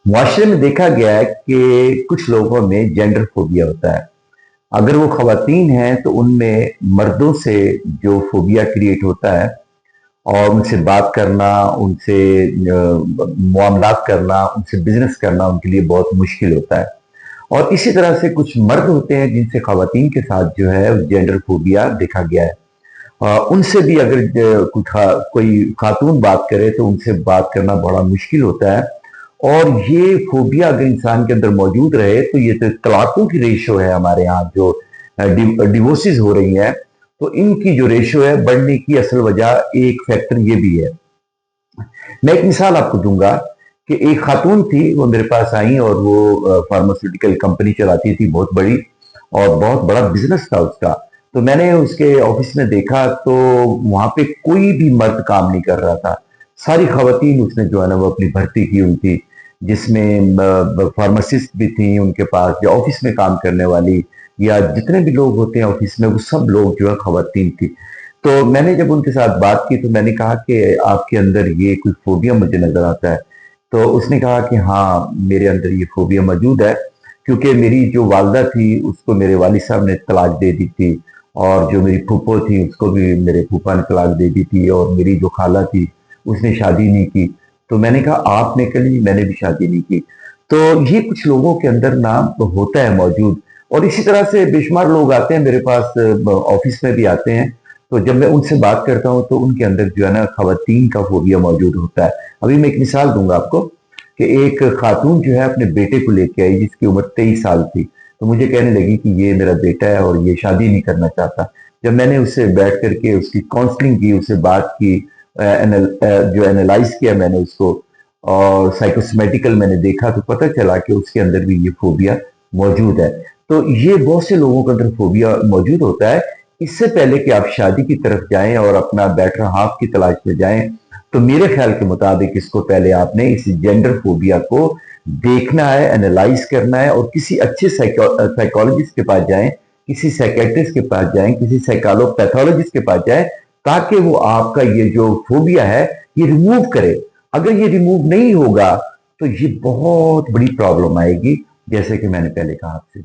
معاشرے میں دیکھا گیا ہے کہ کچھ لوگوں میں جینڈر فوبیا ہوتا ہے۔ اگر وہ خواتین ہیں تو ان میں مردوں سے جو فوبیا کریٹ ہوتا ہے اور ان سے بات کرنا، ان سے معاملات کرنا، ان سے بزنس کرنا ان کے لیے بہت مشکل ہوتا ہے۔ اور اسی طرح سے کچھ مرد ہوتے ہیں جن سے خواتین کے ساتھ جو ہے جینڈر فوبیا دیکھا گیا ہے۔ ان سے بھی اگر کوئی خاتون بات کرے تو ان سے بات کرنا بڑا مشکل ہوتا ہے۔ اور یہ فوبیا اگر انسان کے اندر موجود رہے تو یہ تو طلاقوں کی ریشو ہے ہمارے ہاں جو ڈیورسز ہو رہی ہیں، تو ان کی جو ریشو ہے بڑھنے کی اصل وجہ ایک فیکٹر یہ بھی ہے۔ میں ایک مثال آپ کو دوں گا کہ ایک خاتون تھی، وہ میرے پاس آئیں اور وہ فارماسیوٹیکل کمپنی چلاتی تھی بہت بڑی، اور بہت بڑا بزنس تھا اس کا۔ تو میں نے اس کے آفس میں دیکھا تو وہاں پہ کوئی بھی مرد کام نہیں کر رہا تھا، ساری خواتین اس نے جو ہے نا وہ اپنی بھرتی کی ہوئی تھی، جس میں فارماسسٹ بھی تھیں ان کے پاس، جو آفس میں کام کرنے والی یا جتنے بھی لوگ ہوتے ہیں آفس میں وہ سب لوگ جو ہے خواتین تھی۔ تو میں نے جب ان کے ساتھ بات کی تو میں نے کہا کہ آپ کے اندر یہ کوئی فوبیا مجھے نظر آتا ہے؟ تو اس نے کہا کہ ہاں میرے اندر یہ فوبیا موجود ہے، کیونکہ میری جو والدہ تھی اس کو میرے والد صاحب نے طلاق دے دی تھی، اور جو میری پھوپھو تھی اس کو بھی میرے پھوپھا نے طلاق دے دی تھی، اور میری جو خالہ تھی اس نے شادی نہیں کی۔ تو میں نے کہا آپ نے کری؟ میں نے بھی شادی نہیں کی۔ تو یہ کچھ لوگوں کے اندر نا ہوتا ہے موجود، اور اسی طرح سے بے شمار لوگ آتے ہیں میرے پاس، آفس میں بھی آتے ہیں، تو جب میں ان سے بات کرتا ہوں تو ان کے اندر جو ہے نا خواتین کا فوبیا موجود ہوتا ہے۔ ابھی میں ایک مثال دوں گا آپ کو کہ ایک خاتون جو ہے اپنے بیٹے کو لے کے آئی جس کی عمر 23 سال تھی، تو مجھے کہنے لگی کہ یہ میرا بیٹا ہے اور یہ شادی نہیں کرنا چاہتا۔ جب میں نے اس سے بیٹھ کر کے اس کی کاؤنسلنگ کی، اس سے بات کی، جو اینالائز کیا میں نے اس کو، اور سائیکوسمیٹیکل میں نے دیکھا، تو پتہ چلا کہ اس کے اندر بھی یہ فوبیا موجود ہے۔ تو یہ بہت سے لوگوں کے اندر فوبیا موجود ہوتا ہے۔ اس سے پہلے کہ آپ شادی کی طرف جائیں اور اپنا بیٹر ہاف کی تلاش میں جائیں، تو میرے خیال کے مطابق اس کو پہلے آپ نے اس جینڈر فوبیا کو دیکھنا ہے، اینالائز کرنا ہے، اور کسی اچھے سائیکالوجسٹ کے پاس جائیں، کسی سائیکیٹرسٹ کے پاس جائیں، کسی سائیکالو پیتھولوجسٹ کے پاس جائیں، تاکہ وہ آپ کا یہ جو فوبیا ہے یہ ریموو کرے۔ اگر یہ ریموو نہیں ہوگا تو یہ بہت بڑی پرابلم آئے گی، جیسے کہ میں نے پہلے کہا آپ سے۔